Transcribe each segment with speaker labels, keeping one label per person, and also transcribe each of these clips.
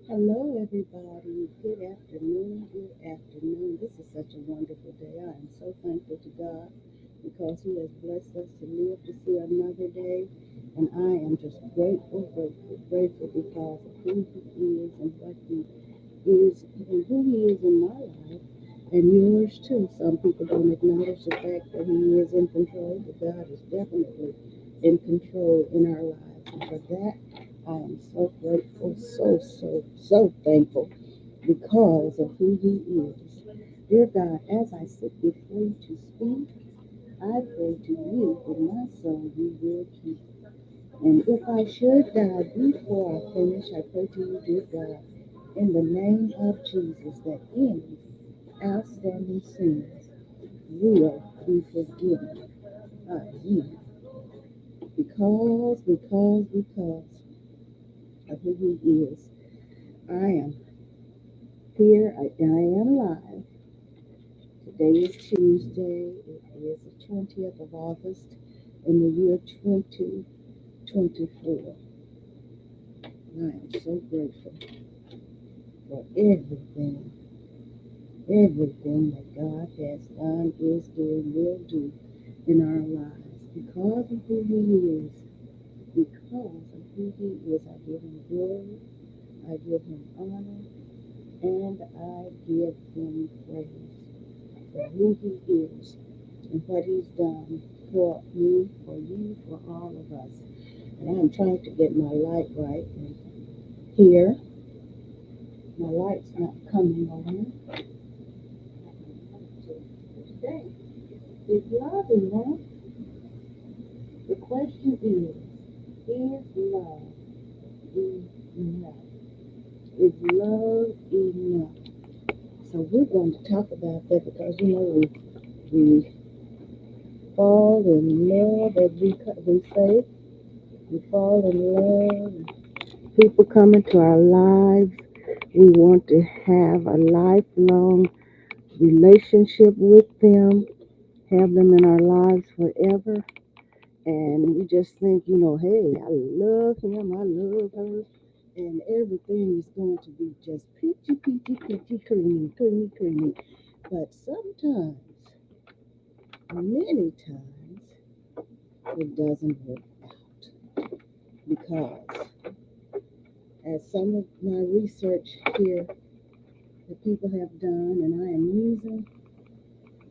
Speaker 1: Hello, everybody. Good afternoon. Good afternoon. This is such a wonderful day. I am so thankful to God because He has blessed us to live to see another day. And I am just grateful, grateful, grateful because of who He is and what He is and who He is in my life and yours too. Some people don't acknowledge the fact that He is in control, but God is definitely in control in our lives. And for that, I am so grateful, so thankful because of who He is. Dear God, as I sit before you to speak, I pray to you that my soul you will keep. And if I should die before I finish, I pray to you, dear God, in the name of Jesus, that any outstanding sins will be forgiven by you because of who He is. I am here, I am alive. Today is Tuesday. It is the 20th of August in the year 2024. And I am so grateful for everything that God has done, is doing, will do in our lives. Because of who He is, because of who He is, I give Him glory, I give Him honor, and I give Him praise for who He is and what He's done for me, for you, for all of us. And I'm trying to get my light right. And here, my light's not coming on. Today is love enough? The question is love enough? Is love enough? So we're going to talk about that because we fall in love as we say. We fall in love. People come into our lives. We want to have a lifelong relationship with them, have them in our lives forever. And we just think, hey, I love him, I love her, and everything is going to be just peachy, creamy. But sometimes, many times, it doesn't work out because, as some of my research here that people have done, and I am using,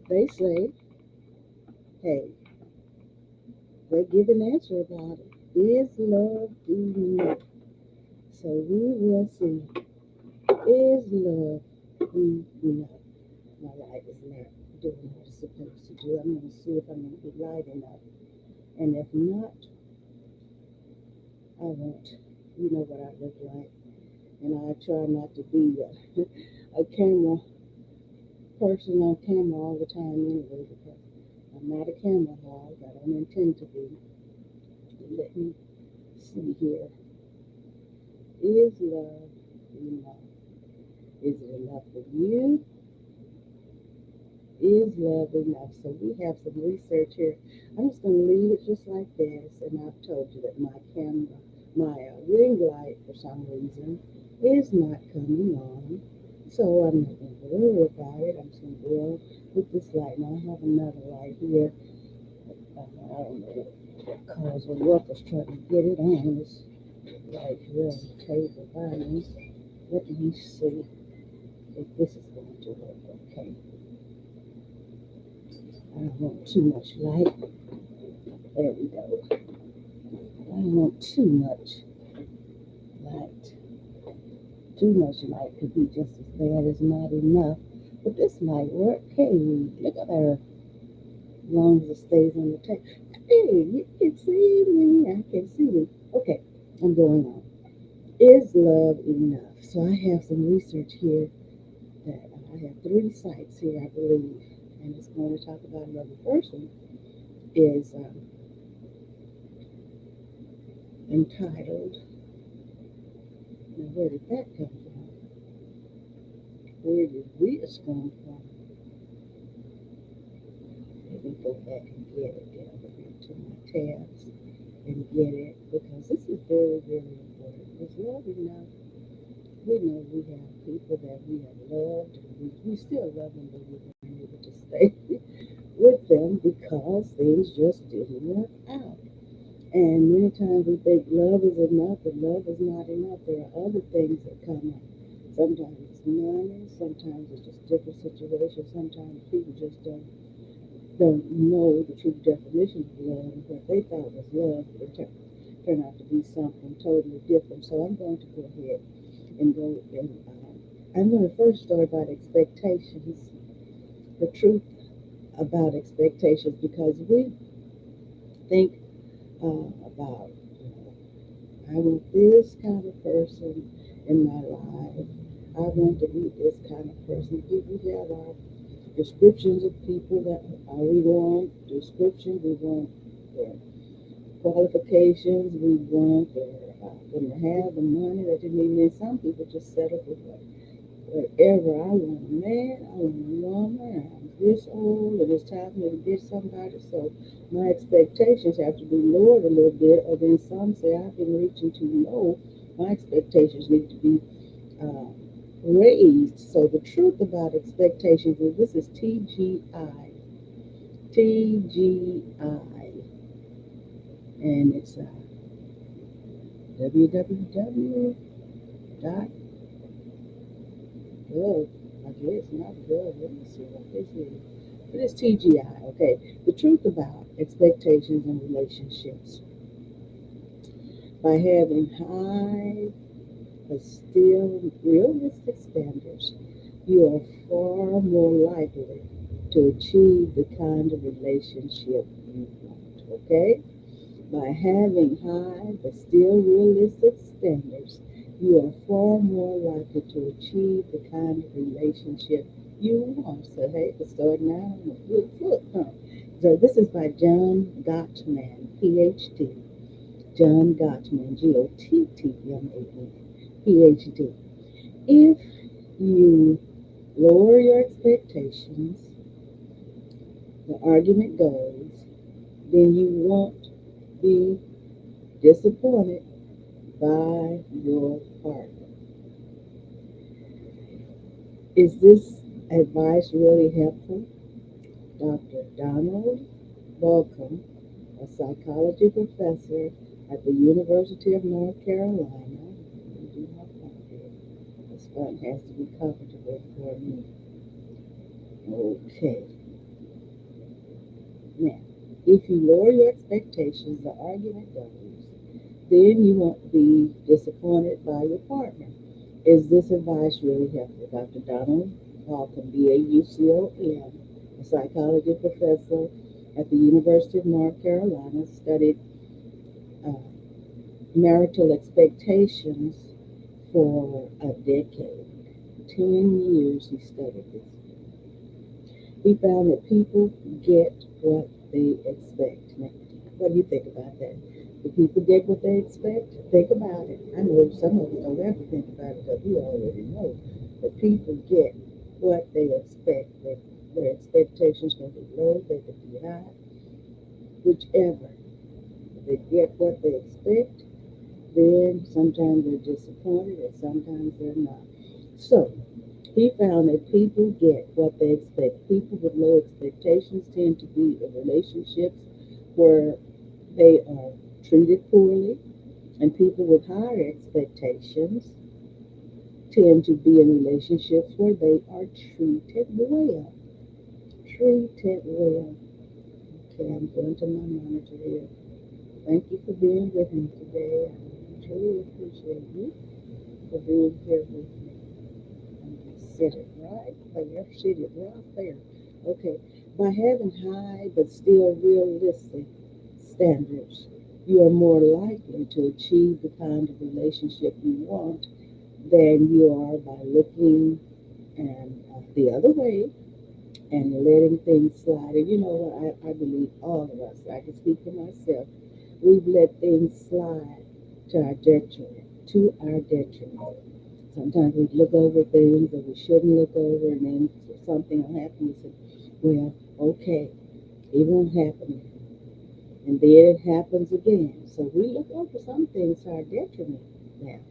Speaker 1: they say, hey, they give an answer about it. Is love enough? So we will see. Is love enough? My light is not doing what it's supposed to do. I'm going to see if I'm going to be light enough. And if not, I won't. You know what I look like. And I try not to be a camera person on camera all the time anyway because I'm not a camera hog. I don't intend to be. Let me see here. Is love enough? Is it enough for you? Is love enough? So we have some research here. I'm just going to leave it just like this. And I've told you that my ring light, for some reason, is not coming on. So I'm not going to worry about it. I'm just going to go with this light. Now I have another light here. I don't know what cause the workers trying to get it on. This light here on the table by me. Let me see if this is going to work. Okay. I don't want too much light. There we go. I don't want too much light. Too much light could be just as bad as not enough. But this might work. Hey, look at her. As long as it stays on the tape. Hey, you can see me. I can see me. Okay, I'm going on. Is love enough? So I have some research here that I have three sites here, I believe, and it's going to talk about another person. Is entitled. Now, where did that come from? Where did this come from? Let me go back and get it down into my tabs and get it because this is very, very important. Is love enough? We know we have people that we have loved and we still love them, but we weren't able to stay with them because things just didn't work out. And many times we think love is enough, but love is not enough. There are other things that come up. Sometimes it's money, sometimes it's just different situations, sometimes people just don't know the true definition of love, and what they thought was love it turned out to be something totally different. So I'm going to go ahead and go and I'm going to first start about expectations, the truth about expectations, because we think about, you know, I want this kind of person in my life. I want to be this kind of person. We have our descriptions of people that we want, descriptions, we want their qualifications, we want them to have the money that they need. And some people just settle for whatever. I want a man, I want a woman, I'm this old, and it's time for me to get somebody. So my expectations have to be lowered a little bit, or then some say I've been reaching too low. My expectations need to be uh, raised. So the truth about expectations is this is TGI. TGI. And it's www dot gov. I guess not gov. Let me see what this is. But it's TGI. Okay. The truth about expectations in relationships. By having high but still realistic standards, you are far more likely to achieve the kind of relationship you want. Okay? By having high but still realistic standards, you are far more likely to achieve the kind of relationship you want. So, hey, we're starting out on a good foot, huh? So, this is by John Gottman, PhD. John Gottman, Gottman, PhD. If you lower your expectations, the argument goes, then you won't be disappointed by your partner. Is this advice really helpful? Dr. Donald Balcom, a psychology professor at the University of North Carolina, we do have fun here. This fun has to be comfortable for me. Okay, now, if you lower your expectations, the argument goes, then you won't be disappointed by your partner. Is this advice really helpful? Dr. Donald Balcom, BAUCOM, a psychology professor at the University of North Carolina, studied uh, marital expectations for a decade. 10 years he studied this. He found that people get what they expect. Now, what do you think about that? Do people get what they expect? Think about it. I know some of us don't ever think about it because we already know. But people get what they expect. Their expectations can be low, they can be high, whichever. If they get what they expect, then sometimes they're disappointed and sometimes they're not. So he found that people get what they expect. People with low expectations tend to be in relationships where they are treated poorly, and people with higher expectations tend to be in relationships where they are treated well. Treated well. Okay, I'm going to my monitor here. Thank you for being with me today. I truly appreciate you for being here with me. I'm going to sit it right there. Sit it right there. Okay. By having high but still realistic standards, you are more likely to achieve the kind of relationship you want than you are by looking and the other way and letting things slide. And you know what? I believe all of us, I can speak for myself, we've let things slide to our detriment, to our detriment. Sometimes we look over things that we shouldn't look over, and then something will happen. We say, well, okay, it won't happen again. And then it happens again. So we look over some things to our detriment now.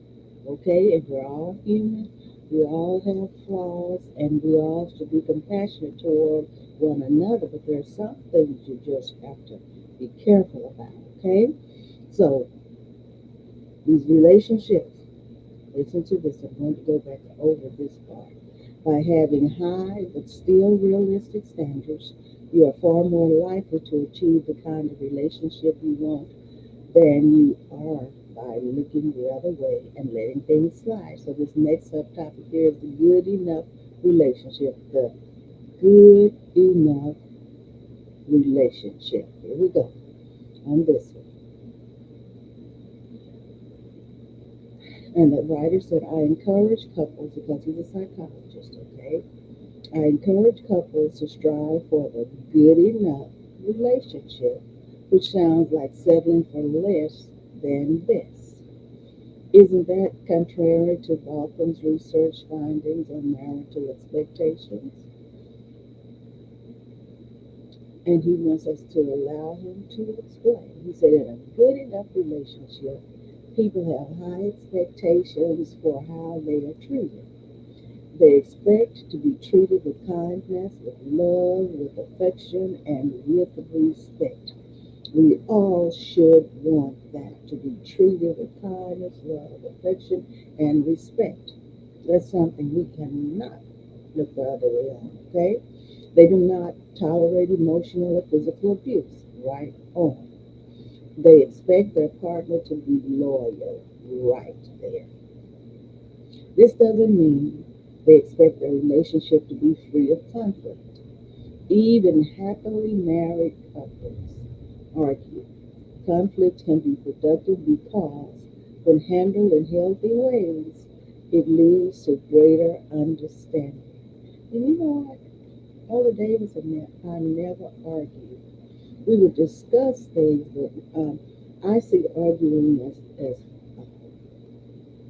Speaker 1: okay? And we're all human. We all have flaws, and we all should be compassionate toward one another. But there are some things you just have to be careful about, okay? So these relationships, listen to this. I'm going to go back over this part. By having high but still realistic standards, you are far more likely to achieve the kind of relationship you want than you are by looking the other way and letting things slide. So this next subtopic here is the good enough relationship. The good enough relationship. Here we go on this one. And the writer said, I encourage couples, because he's a psychologist, okay? I encourage couples to strive for the good enough relationship, which sounds like settling for less than this. Isn't that contrary to Balkan's research findings on marital expectations? And he wants us to allow him to explain. He said, in a good enough relationship, people have high expectations for how they are treated. They expect to be treated with kindness, with love, with affection, and with respect. We all should want that, to be treated with kindness, love, affection, and respect. That's something we cannot look the other way on, okay? They do not tolerate emotional or physical abuse. Right on. They expect their partner to be loyal. Right there. This doesn't mean they expect their relationship to be free of conflict. Even happily married couples argue. Conflict can be productive because, when handled in healthy ways, it leads to greater understanding. And you know what? Elder Davis and I never argued. We would discuss things, but I see arguing as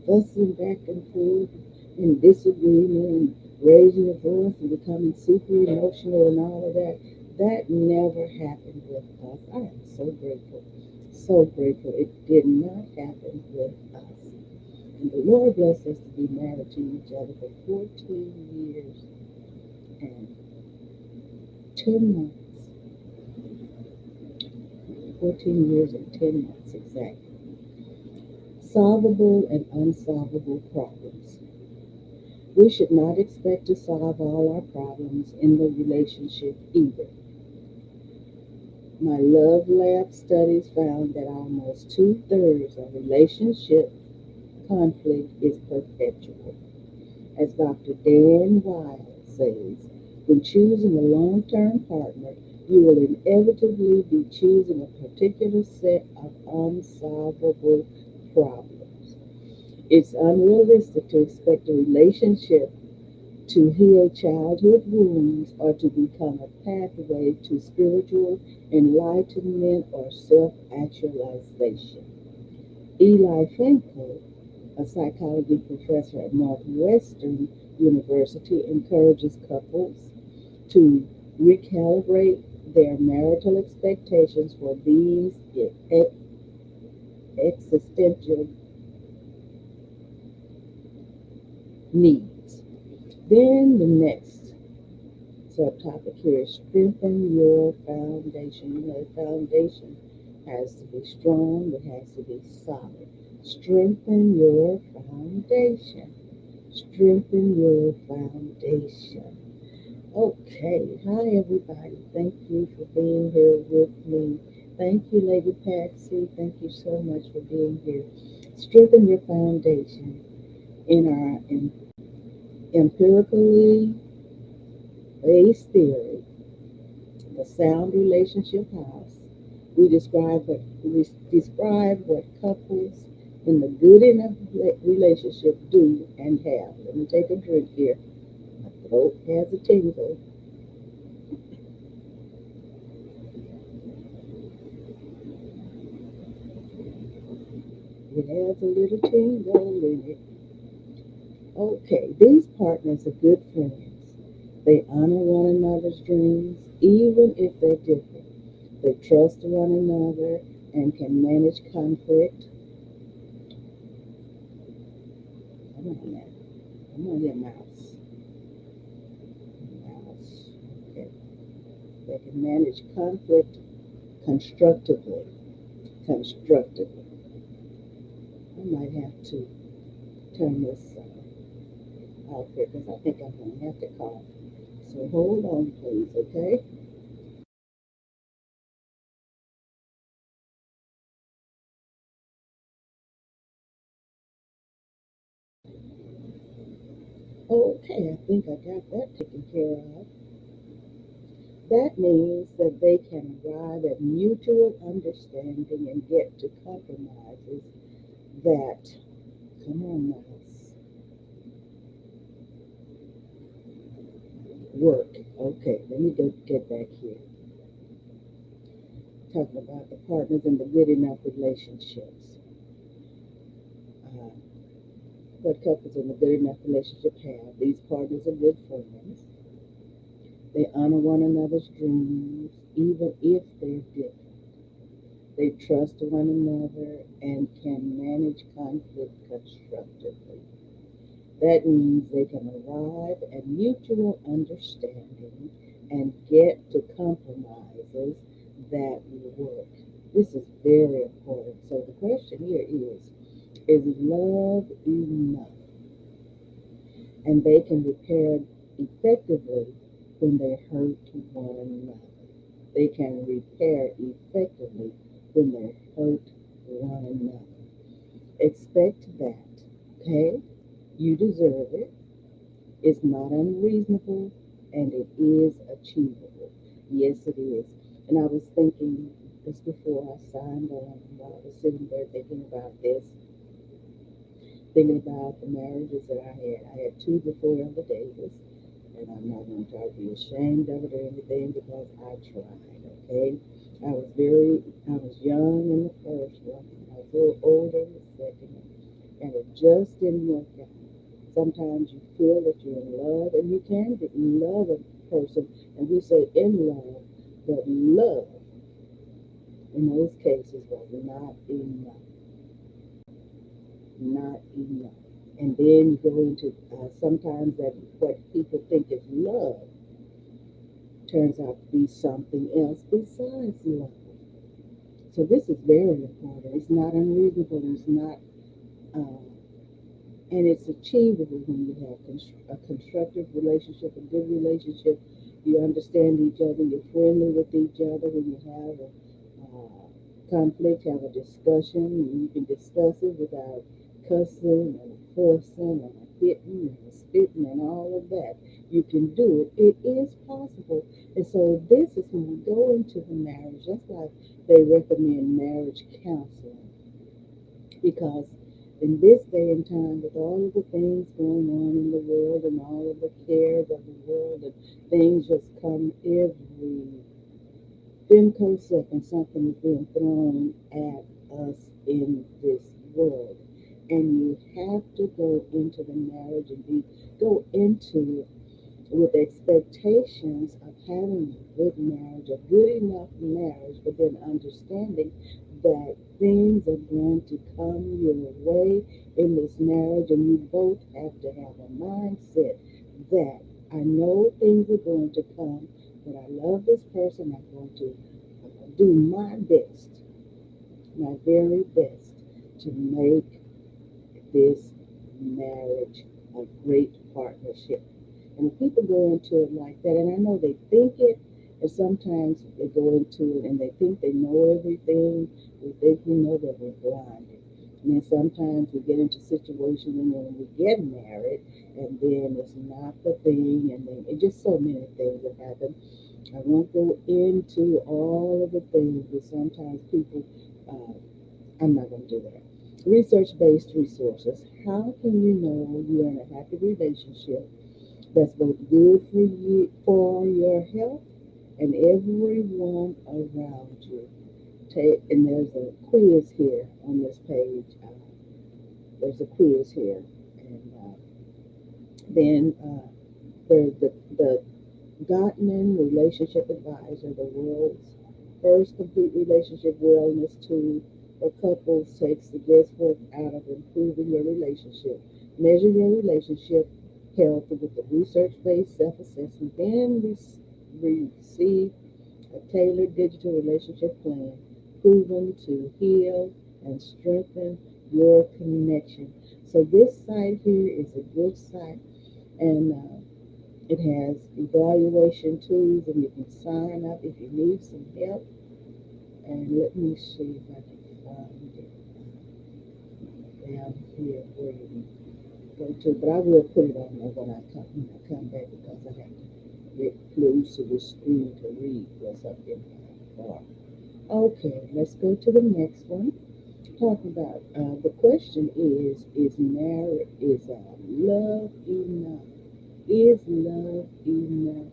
Speaker 1: fussing back and forth and disagreement and raising your voice and becoming super emotional and all of that. That never happened with us. I am so grateful. So grateful it did not happen with us. And the Lord blessed us to be married to each other for 14 years and 10 months. 14 years and 10 months exactly. Solvable and unsolvable problems. We should not expect to solve all our problems in the relationship either. My Love Lab studies found that almost two-thirds of relationship conflict is perpetual. As Dr. Dan Weil says, when choosing a long-term partner, you will inevitably be choosing a particular set of unsolvable problems. It's unrealistic to expect a relationship to heal childhood wounds or to become a pathway to spiritual enlightenment or self actualization. Eli Finkel, a psychology professor at Northwestern University, encourages couples to recalibrate their marital expectations for these existential needs. Then the next subtopic here is strengthen your foundation. You know, the foundation has to be strong, it has to be solid. Strengthen your foundation. Strengthen your foundation. Okay, hi everybody. Thank you for being here with me. Thank you, Lady Patsy. Thank you so much for being here. Strengthen your foundation in our empirically based theory, the sound relationship house. We describe what couples in the good enough relationship do and have. Let me take a drink here. My throat has a tingle. It has a little tingle in it. Okay, these partners are good friends. They honor one another's dreams, even if they're different. They trust one another and can manage conflict on now. Come on here, mouse. Mouse. Okay. They can manage conflict constructively. Constructively. I might have to turn this off here because I think I'm going to have to cough. So hold on, please, okay? Okay, I think I got that taken care of. That means that they can arrive at mutual understanding and get to compromises that, come on, mouse, work. Okay, let me go get back here. Talking about the partners in the good enough relationships. Uh, what couples in the good enough relationship have. These partners are good friends. They honor one another's dreams, even if they're different. They trust one another and can manage conflict constructively. That means they can arrive at mutual understanding and get to compromises that will work. This is very important. So the question here is love enough? And they can repair effectively when they hurt one another. They can repair effectively when they hurt one another. Expect that, okay? You deserve it. It's not unreasonable and it is achievable. Yes, it is. And I was thinking just before I signed on, while I was sitting there thinking about this, thinking about the marriages that I had. I had two before Elder Davis, and I'm not going to try to be ashamed of it or anything because I tried, okay? I was young in the first one, I was a little older in the second one, and it just didn't work out. Sometimes you feel that you're in love, and you can be in love a person, and we say in love, but love in those cases was not enough, not enough. And then you go into sometimes that what people think is love turns out to be something else besides love. So this is very important. It's not unreasonable. It's not, uh, and it's achievable when you have a constructive relationship, a good relationship. You understand each other. You're friendly with each other. When you have a conflict, have a discussion. You can discuss it without cussing and fussing and hitting and spitting and all of that. You can do it. It is possible. And so this is when we go into the marriage. That's why they recommend marriage counseling. Because in this day and time, with all of the things going on in the world and all of the cares of the world, and things just come every femtosecond, something is being thrown at us in this world. And you have to go into the marriage and go into it with expectations of having a good marriage, a good enough marriage, but then understanding that things are going to come your way in this marriage, and you both have to have a mindset that I know things are going to come, but I love this person. I'm going to do my best, my very best, to make this marriage a great partnership. And if people go into it like that, and I know they think it, and sometimes they go into it and they think they know everything, they think we know that we're blinded. And then sometimes we get into situations and then we get married, and then it's not the thing, and then it just so many things that happen. I won't go into all of the things, but sometimes people, I'm not going to do that. Research-based resources. How can you know you're in a happy relationship that's both good for you, for your health, and everyone around you? And there's a quiz here on this page. There's a quiz here, and then there's the Gottman Relationship Advisor, the world's first complete relationship wellness tool for couples, takes the guesswork out of improving your relationship. Measure your relationship health with a research-based self-assessment, then receive a tailored digital relationship plan proven to heal and strengthen your connection. So this site here is a good site, and it has evaluation tools, and you can sign up if you need some help. And let me see if I can find it down here where you go to. But I will put it on there when I come back because I have to get close to the screen to read what's up in my bar. Okay, let's go to the next one. Talk about the question is marriage is love enough? Is love enough?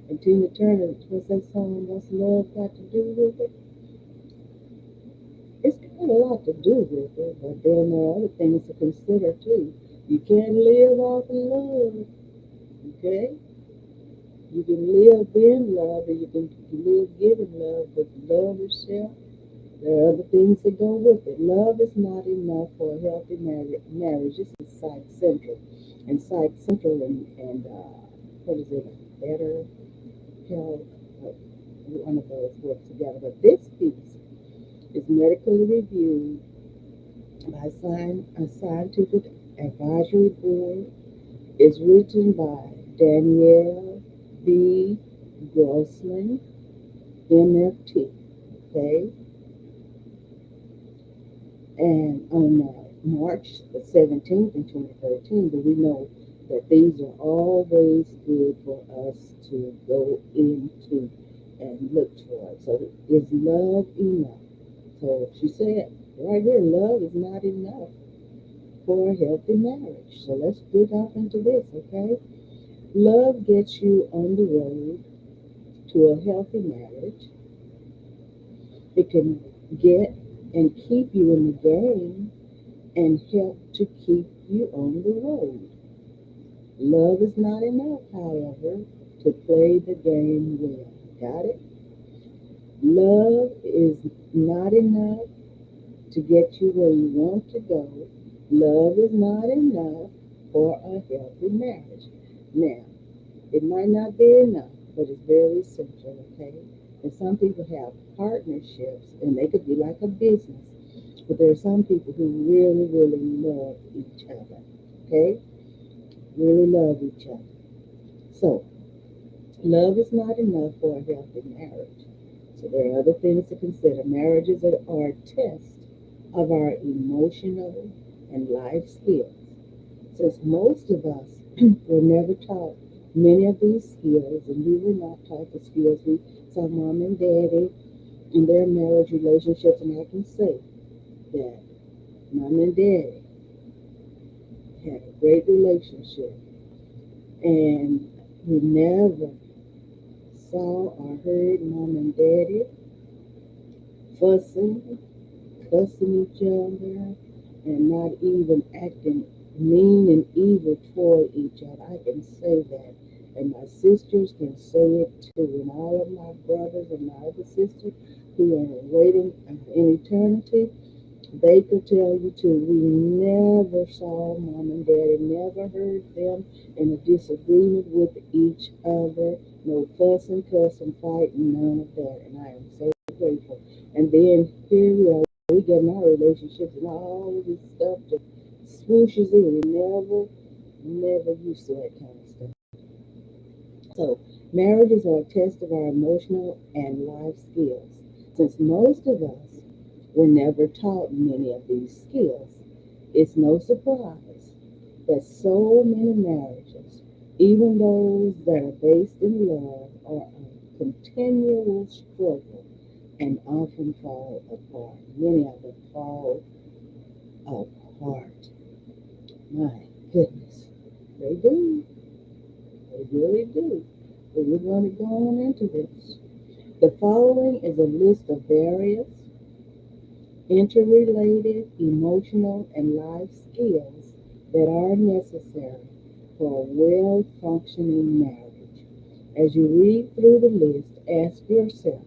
Speaker 1: And Tina Turner, what's that song? What's love got to do with it? It's got a lot to do with it, but then there are other things to consider too. You can't live off of love, okay? You can live being love, and you can live giving love, but love yourself. There are other things that go with it. Love is not enough for a healthy marriage. This is Psych Central, and Psych Central and what is it? Better Health. One of those work together, but this piece is medically reviewed by a scientific advisory board. It's written by Danielle B. Grossman, MFT. Okay, and on March the 17th in 2013, but we know that these are always good for us to go into and look for. So is love enough? So she said right here, love is not enough for a healthy marriage. So let's dig off into this, okay? Love gets you on the road to a healthy marriage. It can get and keep you in the game and help to keep you on the road. Love is not enough, however, to play the game well. Got it? Love is not enough to get you where you want to go. Love is not enough for a healthy marriage. Now, it might not be enough, but it's very essential, okay? And some people have partnerships, and they could be like a business, but there are some people who really, really love each other, okay? Really love each other. So, love is not enough for a healthy marriage. So, there are other things to consider. Marriages are a test of our emotional and life skills. Since most of us were never taught many of these skills, and we were not taught the skills we saw mom and daddy in their marriage relationships, and I can say that mom and daddy had a great relationship, and we never saw or heard mom and daddy fussing, cussing each other, and not even acting mean and evil toward each other. I can say that. And my sisters can say it too. And all of my brothers and my other sisters who are waiting in eternity, they could tell you too. We never saw mom and daddy, never heard them in a disagreement with each other. No fussing, cussing, fighting, none of that. And I am so grateful. And then here we are, we get in our relationships and all of this stuff just swooshes in. We never used to that kind of stuff. So marriages are a test of our emotional and life skills. Since most of us were never taught many of these skills, it's no surprise that so many marriages, even those that are based in love, are a continual struggle and often fall apart. Many of them fall apart. My goodness. They do. They really do. But we're going to go on into this. The following is a list of various interrelated emotional and life skills that are necessary for a well functioning marriage. As you read through the list, ask yourself,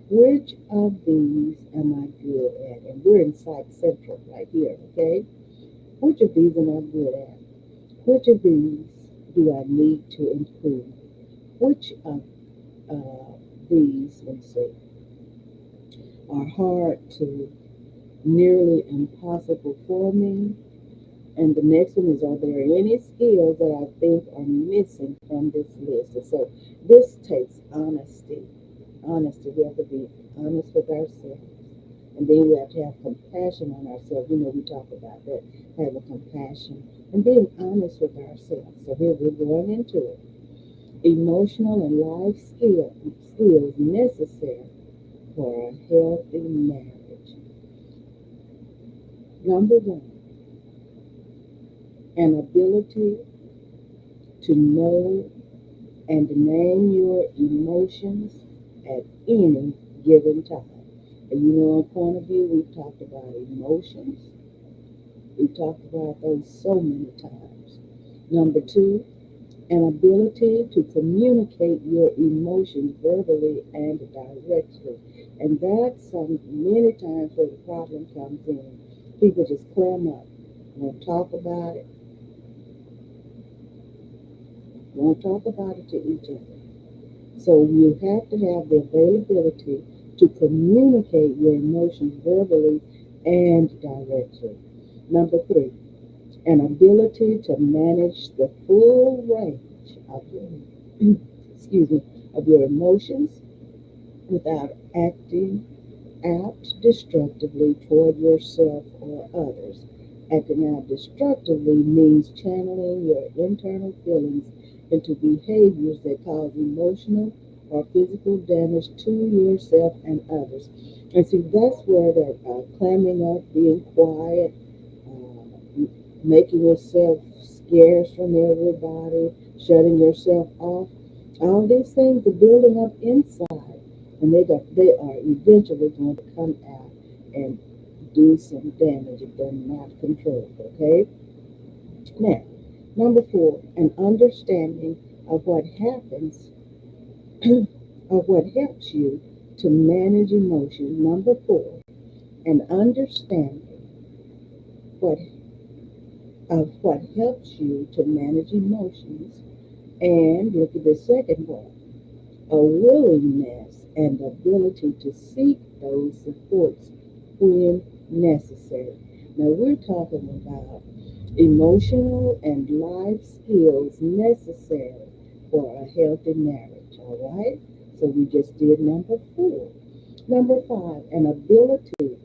Speaker 1: which of these am I good at? And we're in Psych Central right here, okay? Which of these am I good at? Which of these do I need to improve? Which of these, let's see, are hard to nearly impossible for me? And the next one is, are there any skills that I think are missing from this list? And so this takes honesty. Honesty, we have to be honest with ourselves. And then we have to have compassion on ourselves. We talk about that, having compassion and being honest with ourselves. So here we're going into it. Emotional and life skills necessary for a healthy marriage. Number one, an ability to know and name your emotions at any given time. And on point of view, we've talked about emotions. We've talked about those so many times. Number two, an ability to communicate your emotions verbally and directly. And that's many times where the problem comes in. People just clam up, won't talk about it, won't talk about it to each other. So you have to have the availability to communicate your emotions verbally and directly. Number three, an ability to manage the full range of your excuse me of your emotions without acting out destructively toward yourself or others. Acting out destructively means channeling your internal feelings into behaviors that cause emotional or physical damage to yourself and others. And see, that's where that clamming up, being quiet, making yourself scarce from everybody, shutting yourself off, all these things are building up inside, and they are eventually going to come out and do some damage if they're not controlled. Okay. Now, number four, an understanding of what happens, of what helps you to manage emotions. Number four, an understanding what of what helps you to manage emotions. And look at the second one, a willingness and ability to seek those supports when necessary. Now we're talking about emotional and life skills necessary for a healthy marriage, all right? So we just did number four. Number five, an ability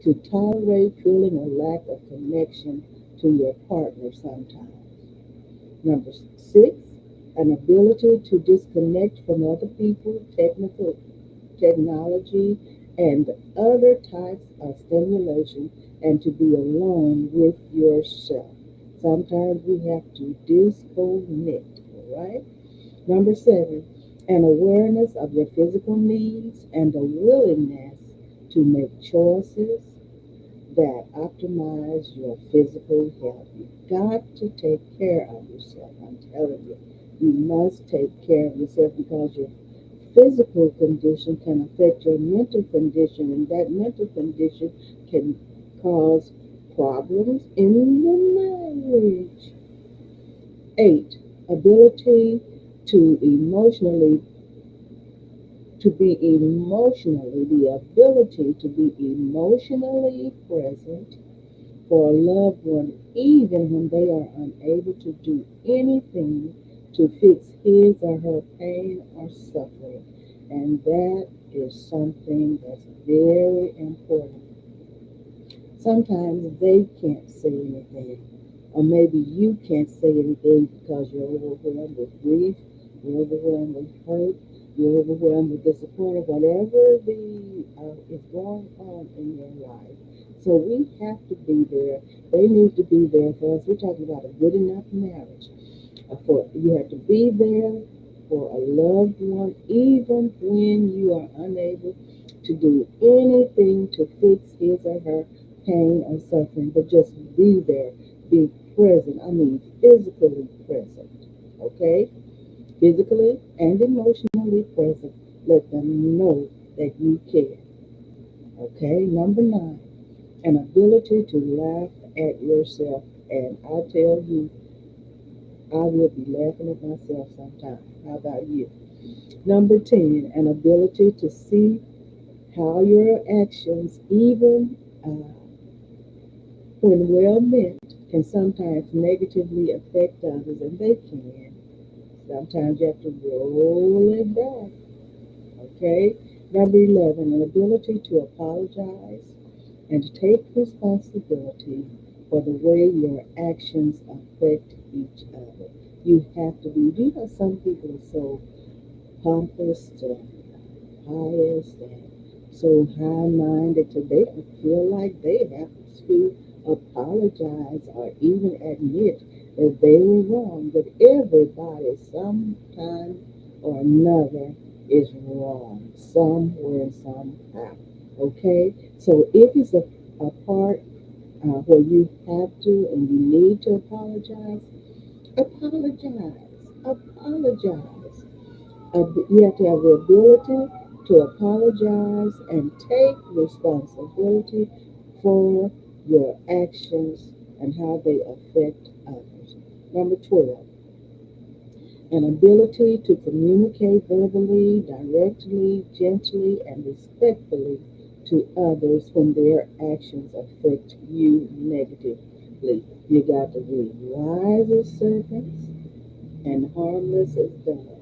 Speaker 1: to tolerate feeling a lack of connection to your partner sometimes. Number six, an ability to disconnect from other people, technology, and other types of stimulation, and to be alone with yourself. Sometimes we have to disconnect, all right? Number seven, an awareness of your physical needs and a willingness to make choices that optimize your physical health. You've got to take care of yourself. I'm telling you, you must take care of yourself because your physical condition can affect your mental condition, and that mental condition can cause problems in the marriage. Eight, ability to emotionally the ability to be emotionally present for a loved one, even when they are unable to do anything to fix his or her pain or suffering. And that is something that's very important. Sometimes they can't say anything, or maybe you can't say anything because you're overwhelmed with grief, you're overwhelmed with hurt, you're overwhelmed with disappointment, whatever is going on in your life. So we have to be there. They need to be there for us. We're talking about a good enough marriage. For you have to be there for a loved one, even when you are unable to do anything to fix his or her pain or suffering, but just be there, be present. I mean, physically present. Okay? Physically and emotionally present. Let them know that you care. Okay? Number nine, an ability to laugh at yourself. And I tell you, I will be laughing at myself sometimes. How about you? Number 10, an ability to see how your actions, even when well meant, can sometimes negatively affect others, and they can. Sometimes you have to roll it back. Okay? Number 11, an ability to apologize and to take responsibility for the way your actions affect each other. You have to be, you know, some people are so pompous and pious and so high-minded that they don't feel like they have to apologize or even admit that they were wrong. But everybody, sometime or another, is wrong somewhere and somehow. Okay, so if it's a part where you have to and you need to apologize, apologize, apologize. You have to have the ability to apologize and take responsibility for your actions and how they affect others. Number 12, an ability to communicate verbally, directly, gently, and respectfully to others when their actions affect you negatively. You got to be wise as serpents and harmless as doves.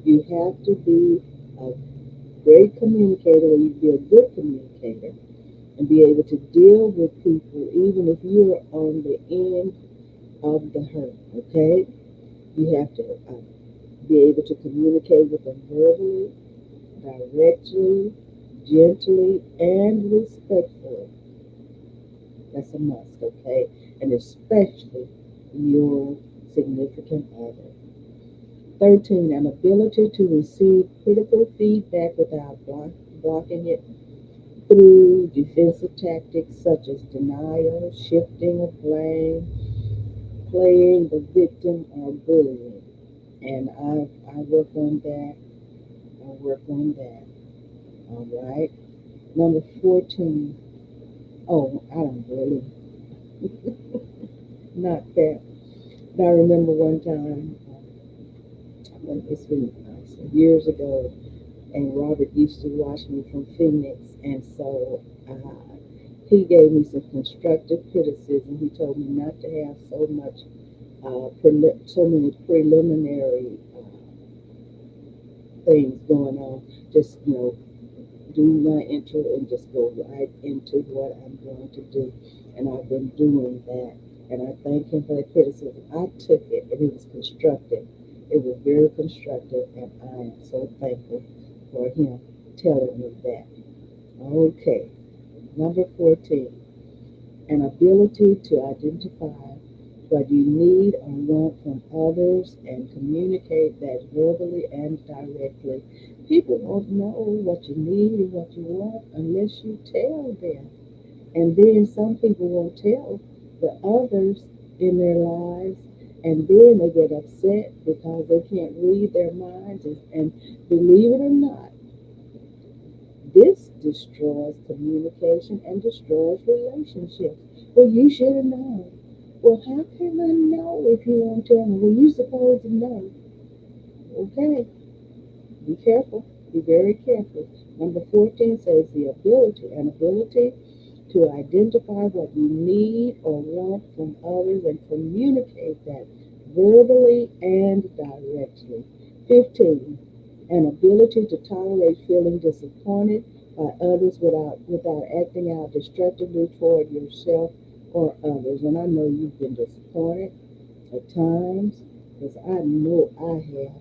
Speaker 1: You have to be a great communicator, or you be a good communicator, and be able to deal with people even if you're on the end of the hurt. Okay, you have to be able to communicate with them verbally, directly, gently, and respectfully. That's a must. Okay, and especially your significant other. 13, an ability to receive critical feedback without blocking it through defensive tactics such as denial, shifting of blame, playing the victim, or bullying. And I work on that. I work on that. All right. Number 14. Oh, I don't really. Not that. But I remember one time, when it's been some years ago, and Robert used to watch me from Phoenix, and so he gave me some constructive criticism. He told me not to have so many preliminary things going on. Just do my intro and just go right into what I'm going to do, and I've been doing that. And I thank him for the criticism. I took it, and it was constructive. It was very constructive, and I am so thankful for him telling me that. Okay, number 14, an ability to identify what you need or want from others and communicate that verbally and directly. People won't know what you need and what you want unless you tell them. And then some people won't tell the others in their lives, and then they get upset because they can't read their minds. And believe it or not, this destroys communication and destroys relationships. Well, you should have known. Well, how can I know if you won't tell me? Well, you're supposed to know. Okay, be careful. Be very careful. Number 14 says an ability to identify what you need or want from others and communicate that verbally and directly. 15, an ability to tolerate feeling disappointed by others without acting out destructively toward yourself or others. And I know you've been disappointed at times, because I know I have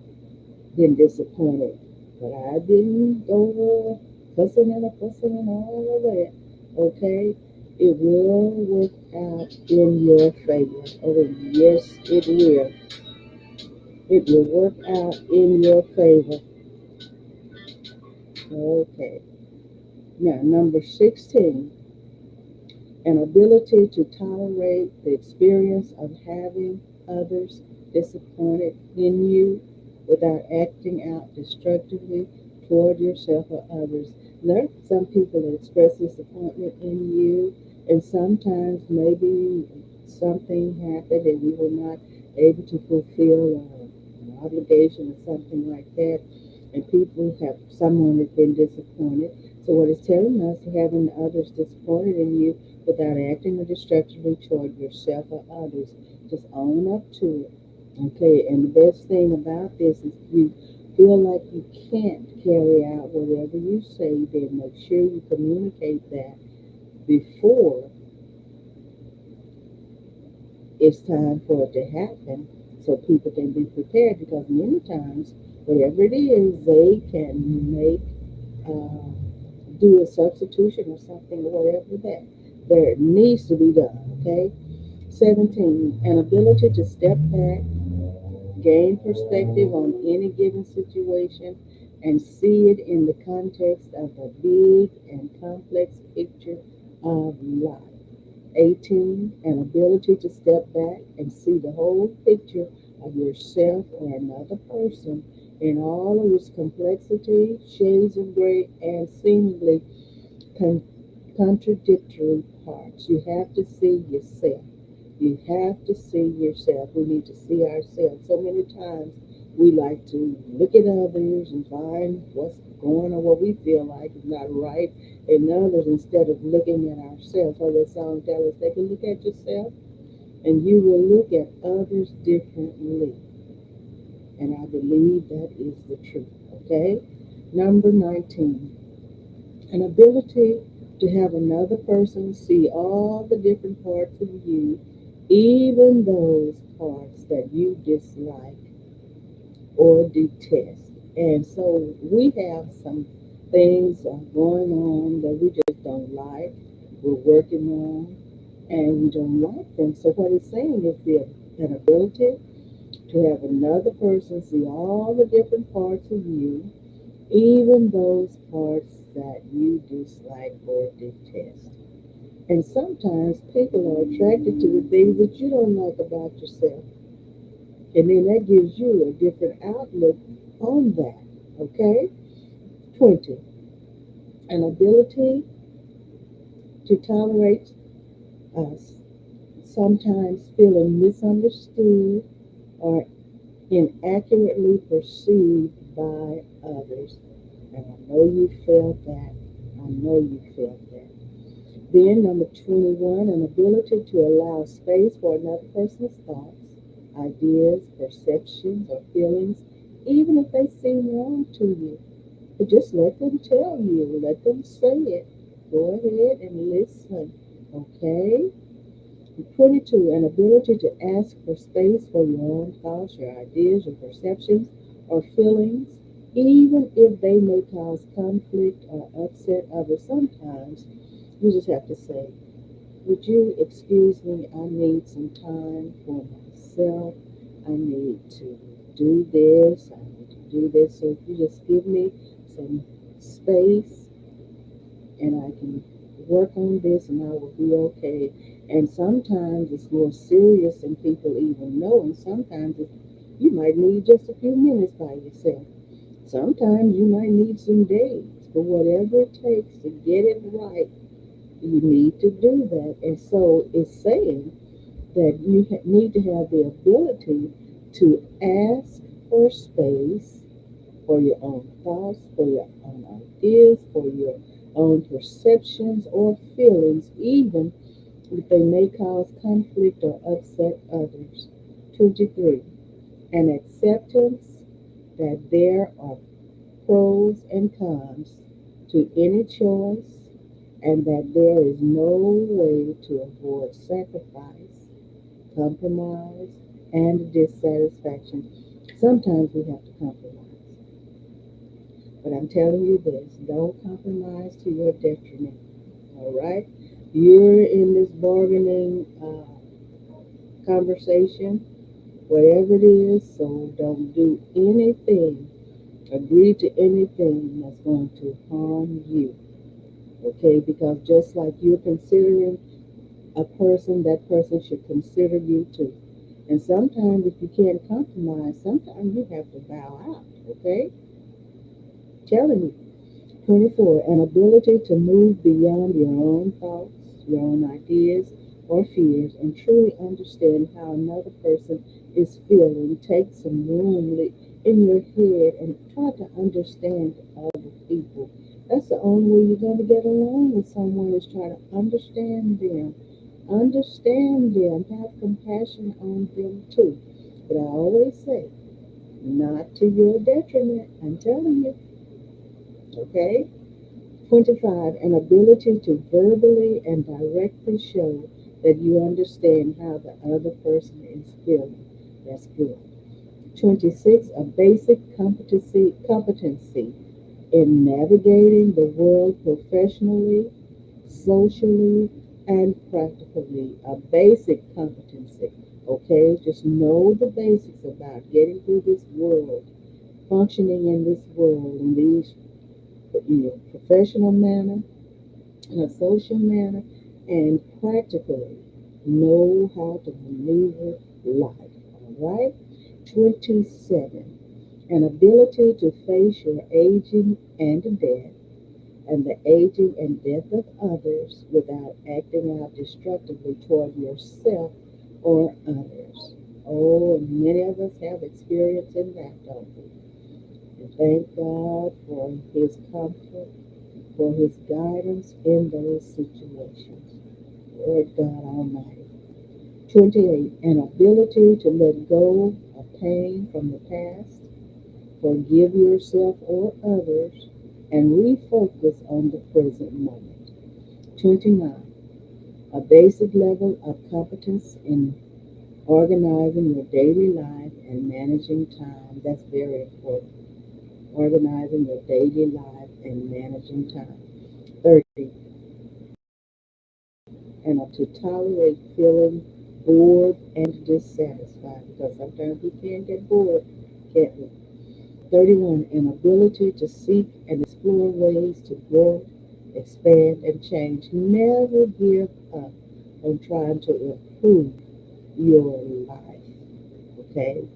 Speaker 1: been disappointed, but I didn't go fussing and all of that. Okay, it will work out in your favor. Oh yes, it will. It will work out in your favor. Okay. Now, number 16, an ability to tolerate the experience of having others disappointed in you without acting out destructively toward yourself or others. There are some people that express disappointment in you, And sometimes maybe something happened and you were not able to fulfill an obligation or something like that. And people have, someone has been disappointed. So what it's telling us, having others disappointed in you without acting or destructively toward yourself or others, just own up to it. Okay, and the best thing about this is you feel like you can't carry out whatever you say, then make sure you communicate that before it's time for it to happen so people can be prepared, because many times whatever it is they can make uh, do a substitution or something or whatever that there needs to be done. Okay, 17, an ability to step back, gain perspective on any given situation, and see it in the context of a big and complex picture of life. 18, an ability to step back and see the whole picture of yourself or another person in all of its complexity, shades of gray, and seemingly con- contradictory parts. You have to see yourself. You have to see yourself. We need to see ourselves. So many times we like to look at others and find what's going on, what we feel like is not right in others instead of looking at ourselves. So that song tells us, take a look at yourself and you will look at others differently. And I believe that is the truth. Okay? Number 19, an ability to have another person see all the different parts of you, even those parts that you dislike or detest. And so we have some things going on that we just don't like, we're working on, and we don't like them. So what it's saying is the an ability to have another person see all the different parts of you, even those parts that you dislike or detest. And sometimes people are attracted to the things that you don't like about yourself. And then that gives you a different outlook on that. Okay? 20, an ability to tolerate us sometimes feeling misunderstood or inaccurately perceived by others. And I know you felt that. I know you felt that. Then, number 21, an ability to allow space for another person's thoughts, ideas, perceptions, or feelings, even if they seem wrong to you. But just let them tell you, let them say it. Go ahead and listen. Okay? 22, an ability to ask for space for your own thoughts, your ideas, your perceptions, or feelings, even if they may cause conflict or upset others. Sometimes you just have to say, would you excuse me? I need some time for myself. I need to do this. I need to do this. So if you just give me some space and I can work on this and I will be okay. And sometimes it's more serious than people even know. And sometimes you might need just a few minutes by yourself. Sometimes you might need some days. But whatever it takes to get it right, you need to do that. And so it's saying that you need to have the ability to ask for space for your own thoughts, for your own ideas, for your own perceptions or feelings, even if they may cause conflict or upset others. 23, an acceptance that there are pros and cons to any choice, and that there is no way to avoid sacrifice, compromise, and dissatisfaction. Sometimes we have to compromise. But I'm telling you this, don't compromise to your detriment. All right? You're in this bargaining conversation, whatever it is, so don't do anything, agree to anything that's going to harm you. Okay? Because just like you're considering a person, that person should consider you too. And sometimes if you can't compromise, sometimes you have to bow out. Okay? Telling you. 24, an ability to move beyond your own thoughts, your own ideas or fears, and truly understand how another person is feeling. Take some room in your head and try to understand other people. That's the only way you're going to get along with someone is try to understand them. Understand them. Have compassion on them too. But I always say, not to your detriment. I'm telling you. Okay? 25. An ability to verbally and directly show that you understand how the other person is feeling. That's good. 26. A basic competency in navigating the world professionally, socially, and practically. A basic competency. Okay? Just know the basics about getting through this world, functioning in this world in these in a professional manner, in a social manner, and practically know how to maneuver life. All right? 27. An ability to face your aging and death and the aging and death of others without acting out destructively toward yourself or others. Oh, and many of us have experience in that, don't we? And thank God for His comfort, for His guidance in those situations. Lord God Almighty. 28. An ability to let go of pain from the past, forgive yourself or others, and refocus on the present moment. 29. A basic level of competence in organizing your daily life and managing time. That's very important. Organizing your daily life and managing time. 30. And to tolerate feeling bored and dissatisfied because sometimes we can get bored, can't we? 31. An ability to seek and explore ways to grow, expand, and change. Never give up on trying to improve your life. Okay?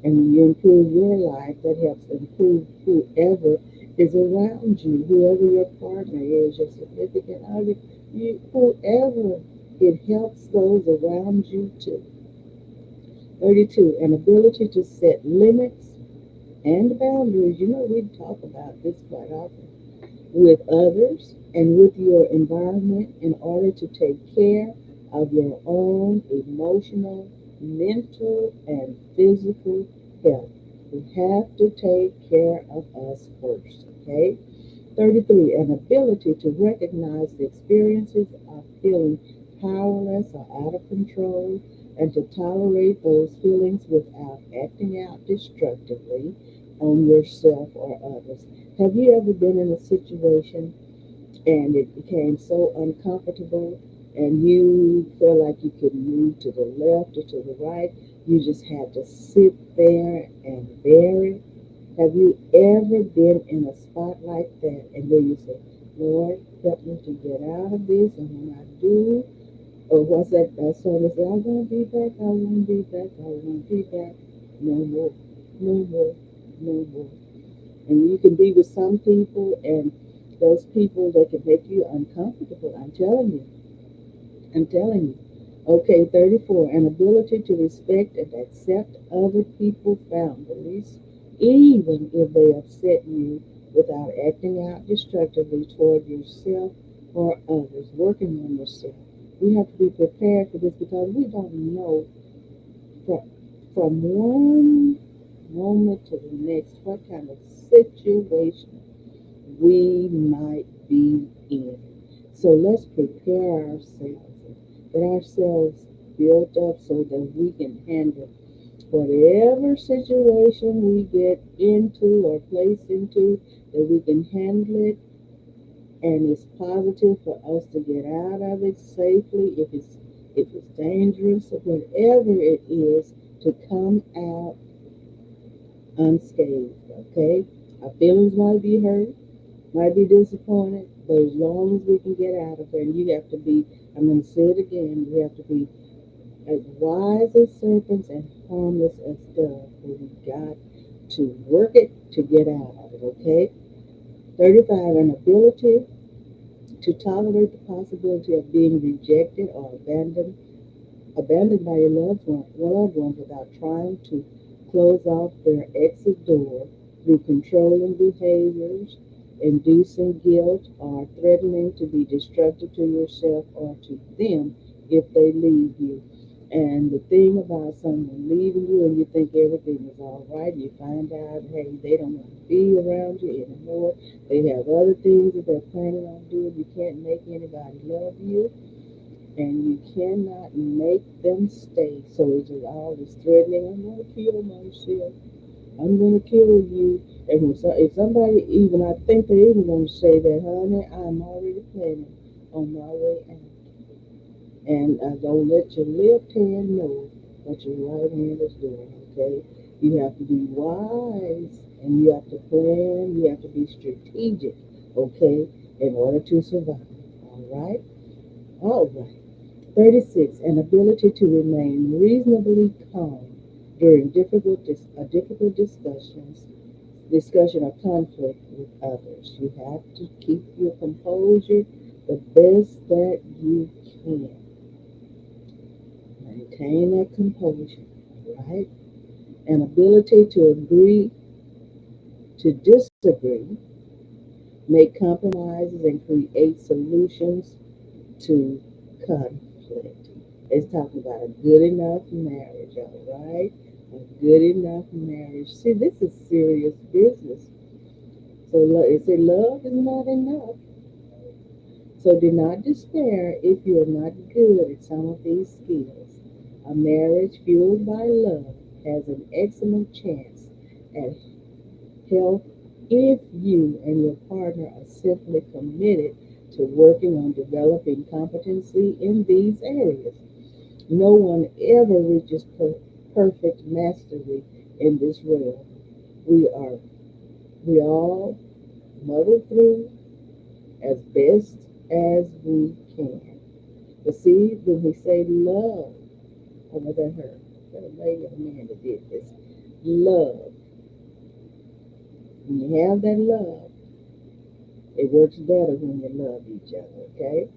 Speaker 1: And when you improve your life, that helps improve whoever is around you, whoever your partner is, your significant other, whoever. It helps those around you too. 32. An ability to set limits and boundaries. You know, we talk about this quite often with others and with your environment in order to take care of your own emotional, mental, and physical health. We have to take care of us first, okay? 33. An ability to recognize the experiences of feeling powerless or out of control and to tolerate those feelings without acting out destructively on yourself or others. Have you ever been in a situation and it became so uncomfortable and you feel like you could move to the left or to the right? You just had to sit there and bear it. Have you ever been in a spot like that and then you say, Lord, help me to get out of this, and when I do, or what's that song that says, I won't be back, I won't be back, I won't be back, no more, no more, no more. And you can be with some people and those people that can make you uncomfortable. I'm telling you. Okay, 34. An ability to respect and accept other people's boundaries, even if they upset you, without acting out destructively toward yourself or others. Working on yourself. We have to be prepared for this because we don't know from, from one moment to the next what kind of situation we might be in. So let's prepare ourselves, get ourselves built up so that we can handle whatever situation we get into or placed into, that we can handle it and it's positive for us to get out of it safely if it's dangerous or whatever it is to come out unscathed. Okay, our feelings might be hurt, might be disappointed, but as long as we can get out of it, and you have to be, I'm going to say it again, you have to be as wise as serpents and harmless as doves. But we got to work it to get out of it, okay? 35, an ability To tolerate the possibility of being rejected or abandoned by your loved ones without trying to close off their exit door through controlling behaviors, inducing guilt, or threatening to be destructive to yourself or to them if they leave you. And the thing about someone leaving you and you think everything is all right, you find out, hey, they don't want to be around you anymore. They have other things that they're planning on doing. You can't make anybody love you and you cannot make them stay. So it's just all this threatening. I'm gonna kill myself. I'm gonna kill you. And if somebody even, I think they're even gonna say that, honey, I'm already planning on my way out. And don't let your left hand know what your right hand is doing. Okay, you have to be wise and you have to plan. You have to be strategic. Okay, in order to survive. All right. All right. 36. An ability to remain reasonably calm during difficult discussion or conflict with others. You have to keep your composure the best that you can. Maintain that composure, right? An ability to agree to disagree, make compromises, and create solutions to conflict. It's talking about a good enough marriage, all right? A good enough marriage. See, this is serious business. So it said love is not enough. So do not despair if you are not good at some of these skills. A marriage fueled by love has an excellent chance at health if you and your partner are simply committed to working on developing competency in these areas. No one ever reaches perfect mastery in this world. We are we all muddle through as best as we can. But see, when we say love, oh, was that her? That a lady or a man that did this? Love. When you have that love, it works better when you love each other, okay?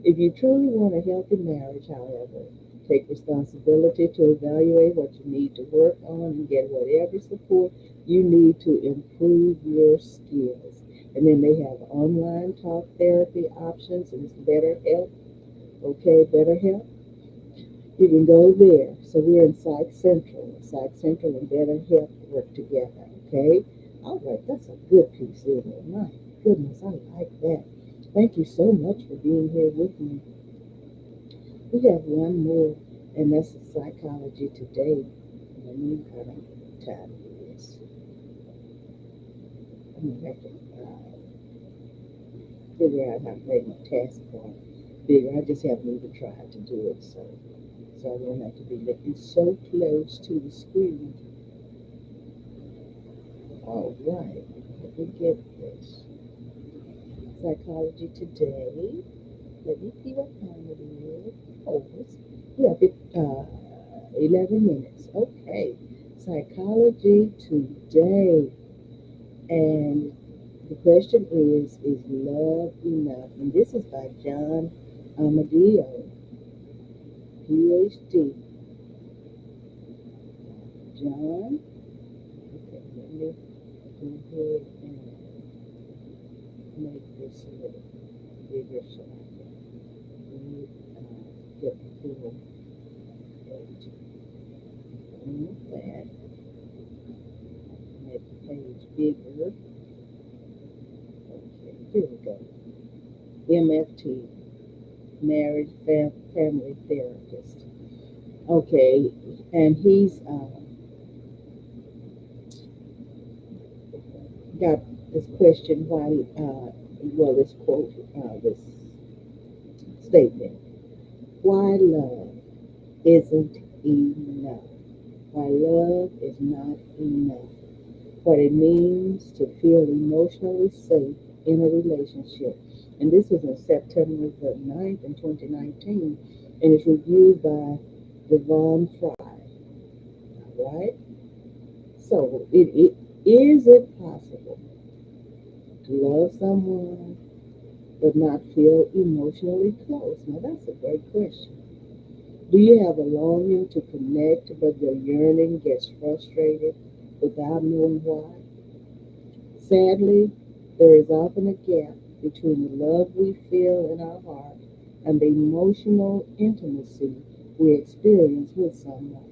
Speaker 1: If you truly want a healthy marriage, however, take responsibility to evaluate what you need to work on and get whatever support you need to improve your skills. And then they have online talk therapy options and it's BetterHelp. Okay, BetterHelp. You can go there. So we're in Psych Central. Psych Central and BetterHelp work together. Okay. All right, that's a good piece, isn't it? My goodness, I like that. Thank you so much for being here with me. We have one more, and that's the psychology today. Let me kind of time this. I'm gonna have to figure out how to make my task bar bigger. I just haven't even tried to do it, so I don't have to be looking so close to the screen. All right, let me get this. Psychology today. Let me see what time it is. Oh, we have 11 minutes. Okay. Psychology today. And the question is love enough? And this is by John Amadeo, PhD. John, okay, let me go ahead and make this a little bigger so I can read, get the full page. With that, make the page bigger. Okay, here we go. MFT, marriage family therapist. Okay, and he's got this question why, well, this quote, this statement, why love isn't enough. Why love is not enough. What it means to feel emotionally safe in a relationship. And this was in September the 9th in 2019, and it's reviewed by Devon Fry. All right? So, is it possible to love someone but not feel emotionally close? Now, that's a great question. Do you have a longing to connect, but your yearning gets frustrated without knowing why? Sadly, there is often a gap between the love we feel in our heart and the emotional intimacy we experience with someone.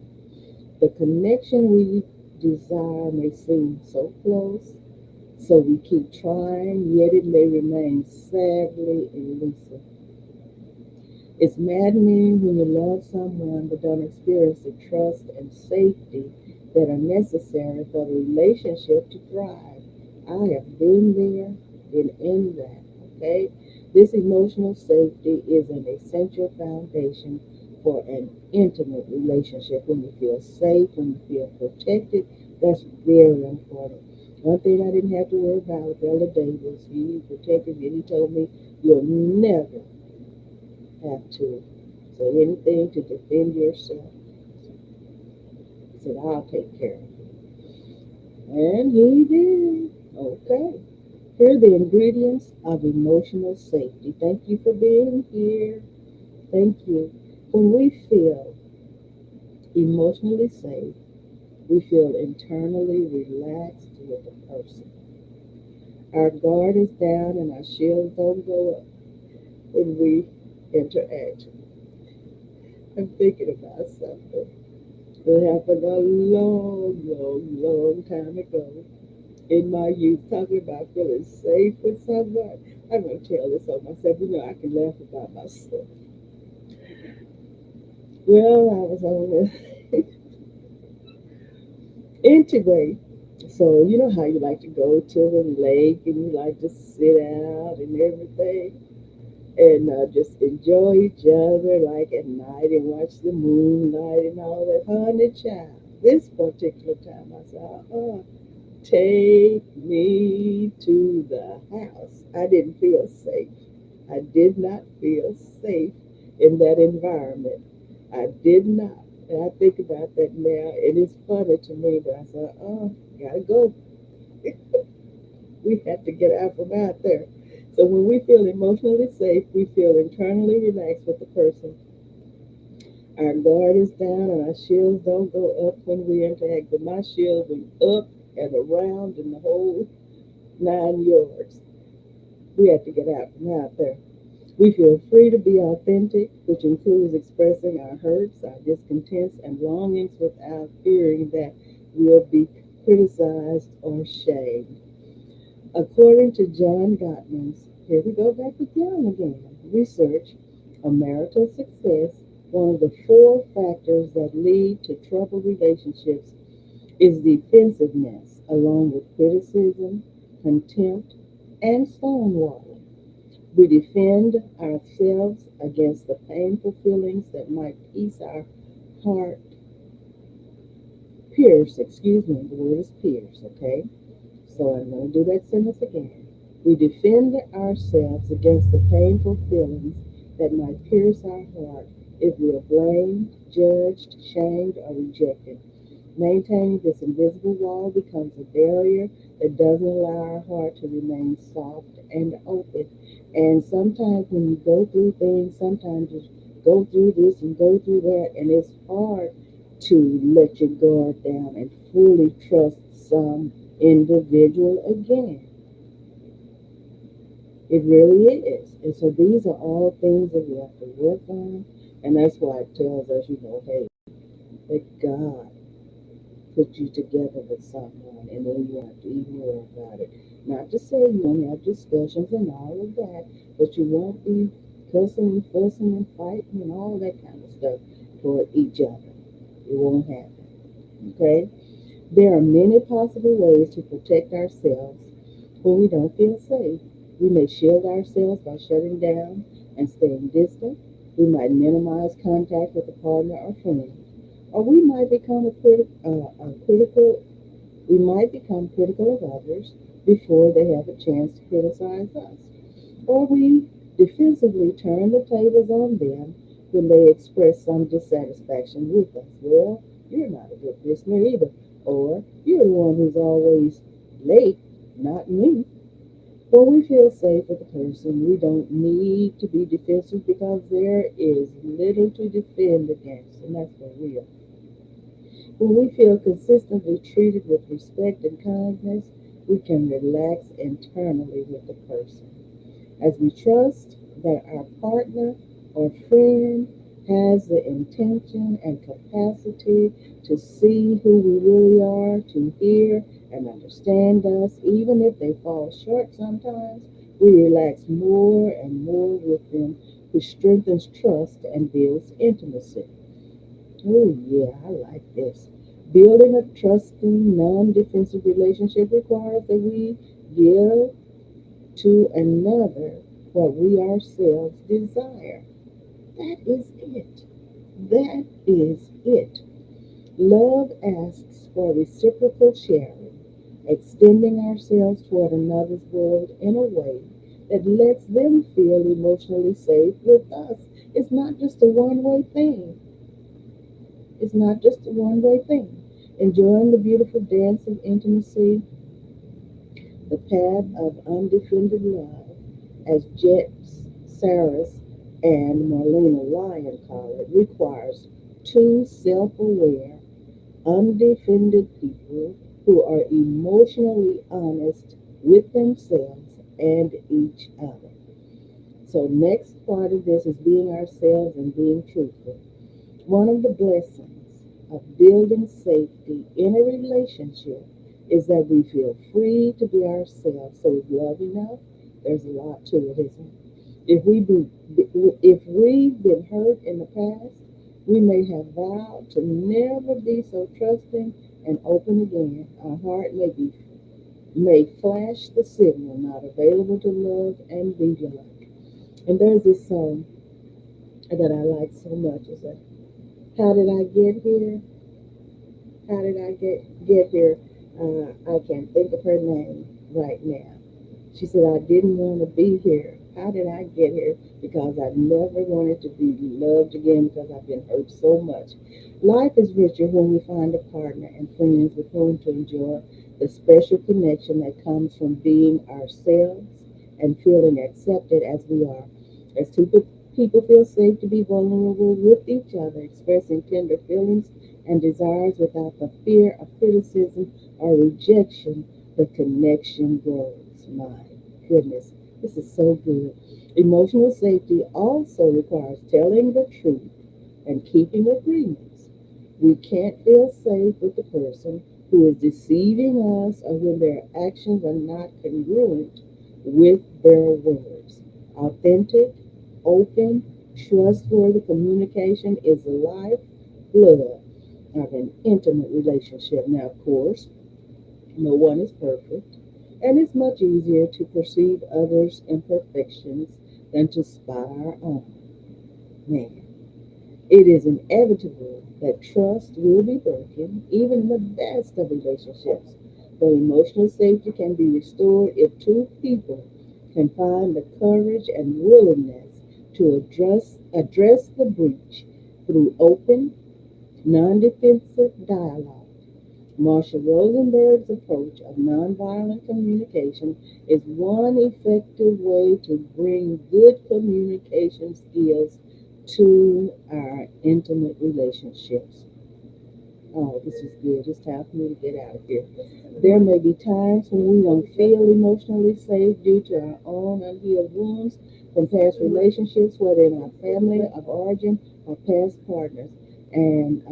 Speaker 1: The connection we desire may seem so close, so we keep trying, yet it may remain sadly elusive. It's maddening when you love someone but don't experience the trust and safety that are necessary for the relationship to thrive. I have been there, been in that, okay? This emotional safety is an essential foundation for an intimate relationship. When you feel safe, when you feel protected, that's very important. One thing I didn't have to worry about with Elder Davis, he protected me and he told me, you'll never have to say anything to defend yourself. He said, I'll take care of it. And he did. Okay. Here are the ingredients of emotional safety. Thank you for being here. Thank you. When we feel emotionally safe, we feel internally relaxed with the person. Our guard is down and our shields don't go up when we interact. I'm thinking about something. It happened a long time ago in my youth, talking about feeling safe with someone. I'm going to tell this on myself. You know, I can laugh about myself. Well, I was on the integrate. So, you know how you like to go to the lake and you like to sit out and everything and just enjoy each other like at night and watch the moonlight and all that. Honey, child, this particular time I said, take me to the house. I didn't feel safe. I did not feel safe in that environment. I did not. And I think about that now, and it's funny to me, but I said, gotta go. We have to get out from out there. So when we feel emotionally safe, we feel internally relaxed with the person. Our guard is down and our shields don't go up when we interact. But my shield went up and around and the whole 9 yards. We have to get out from out there. We feel free to be authentic, which includes expressing our hurts, our discontents, and longings without fearing that we'll be criticized or shamed. According to John Gottman's, here we go back to John again, research on marital success, one of the four factors that lead to troubled relationships is defensiveness, along with criticism, contempt, and stonewalling. We defend ourselves against the painful feelings that might heart pierce, the word is pierce, okay? So I'm going to do that sentence again. We defend ourselves against the painful feelings that might pierce our heart if we are blamed, judged, shamed, or rejected. Maintaining this invisible wall becomes a barrier that doesn't allow our heart to remain soft and open. And sometimes when you go through things, sometimes you go through this and go through that, and it's hard to let your guard down and fully trust some individual again. It really is. And so these are all things that we have to work on. And that's why it tells us, hey, let God put you together with someone and then you have to even worry about it. Not to say you won't have discussions and all of that, but you won't be cussing and fussing and fighting and all that kind of stuff toward each other. It won't happen. Okay? There are many possible ways to protect ourselves when we don't feel safe. We may shield ourselves by shutting down and staying distant. We might minimize contact with a partner or friend. Or we might become critical. We might become critical of others before they have a chance to criticize us. Or we defensively turn the tables on them when they express some dissatisfaction with us. Well, you're not a good listener either. Or you're the one who's always late, not me. When we feel safe with a person, we don't need to be defensive because there is little to defend against, and that's for real. When we feel consistently treated with respect and kindness, we can relax internally with the person as we trust that our partner or friend has the intention and capacity to see who we really are, to hear and understand us, even if they fall short sometimes, we relax more and more with them, which strengthens trust and builds intimacy. Oh, yeah, I like this. Building a trusting, non defensive relationship requires that we give to another what we ourselves desire. That is it. That is it. Love asks for reciprocal sharing, extending ourselves toward another's world in a way that lets them feel emotionally safe with us. It's not just a one way thing. It's not just a one way thing. Enjoying the beautiful dance of intimacy, the path of undefended love, as Jets, Saris, and Marlena Lyon call it, requires two self aware, undefended people who are emotionally honest with themselves and each other. So, next part of this is being ourselves and being truthful. One of the blessings of building safety in a relationship is that we feel free to be ourselves. So is love enough? There's a lot to it, isn't it? If we've been hurt in the past, we may have vowed to never be so trusting and open again. Our heart may flash the signal, not available to love and be loved. And there's this song that I like so much. It's like, how did I get here? How did I get here? I can't think of her name right now. She said, I didn't want to be here. How did I get here? Because I never wanted to be loved again because I've been hurt so much. Life is richer when we find a partner and friends with whom to enjoy the special connection that comes from being ourselves and feeling accepted as we are. As people feel safe to be vulnerable with each other, expressing tender feelings and desires without the fear of criticism or rejection, the connection grows. My goodness, this is so good. Emotional safety also requires telling the truth and keeping agreements. We can't feel safe with the person who is deceiving us or when their actions are not congruent with their words. Authentic, open, trustworthy communication is the lifeblood of an intimate relationship. Now, of course, no one is perfect, and it's much easier to perceive others' imperfections than to spy our own. Man, it is inevitable that trust will be broken, even in the best of relationships. But emotional safety can be restored if two people can find the courage and willingness to address the breach through open, non defensive dialogue. Marshall Rosenberg's approach of nonviolent communication is one effective way to bring good communication skills to our intimate relationships. Oh, this is good. It's time for me to get out of here. There may be times when we don't feel emotionally safe due to our own unhealed wounds from past relationships, whether in our family of origin or past partners. And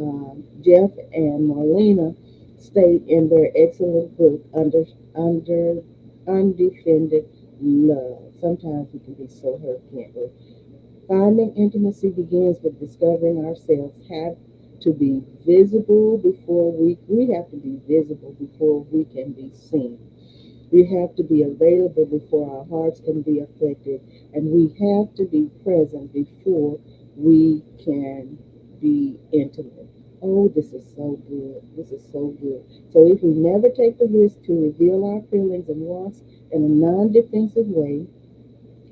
Speaker 1: Jeff and Marlena state in their excellent book, Under Undefended Love. Sometimes we can be so hurt, can't we? Finding intimacy begins with discovering ourselves have to be visible before we have to be visible before we can be seen. We have to be available before our hearts can be affected, and we have to be present before we can be intimate. Oh, this is so good. This is so good. So if we never take the risk to reveal our feelings and wants in a non-defensive way,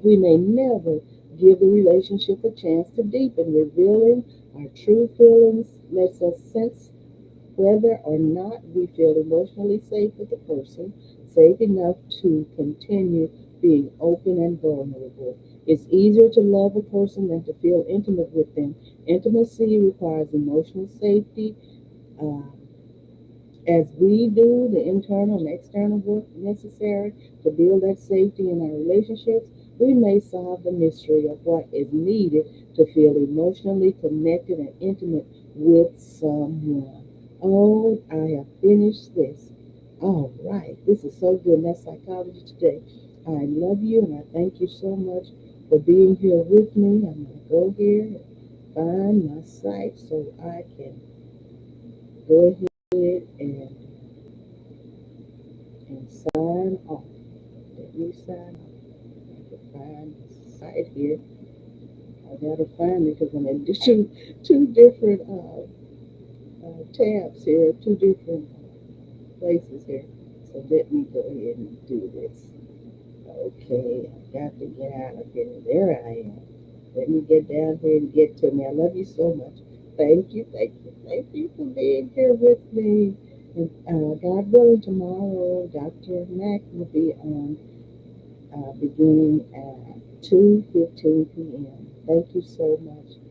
Speaker 1: we may never give the relationship a chance to deepen. Revealing our true feelings lets us sense whether or not we feel emotionally safe with the person, safe enough to continue being open and vulnerable. It's easier to love a person than to feel intimate with them. Intimacy requires emotional safety. Uh, as we do the internal and external work necessary to build that safety in our relationships, we may solve the mystery of what is needed to feel emotionally connected and intimate with someone. Oh, I have finished this. All right, this is so good. And that's psychology today. I love you and I thank you so much for being here with me. I'm going to go here and find my site so I can go ahead and sign off. Let me sign off. I can find the site here. I gotta find it because I'm in two different tabs here, two different places here. So let me go ahead and do this. Okay, I got to get out of here. There I am. Let me get down here and get to me. I love you so much. Thank you for being here with me. And God willing, tomorrow Dr. Mack will be on beginning at 2:15 p.m. Thank you so much.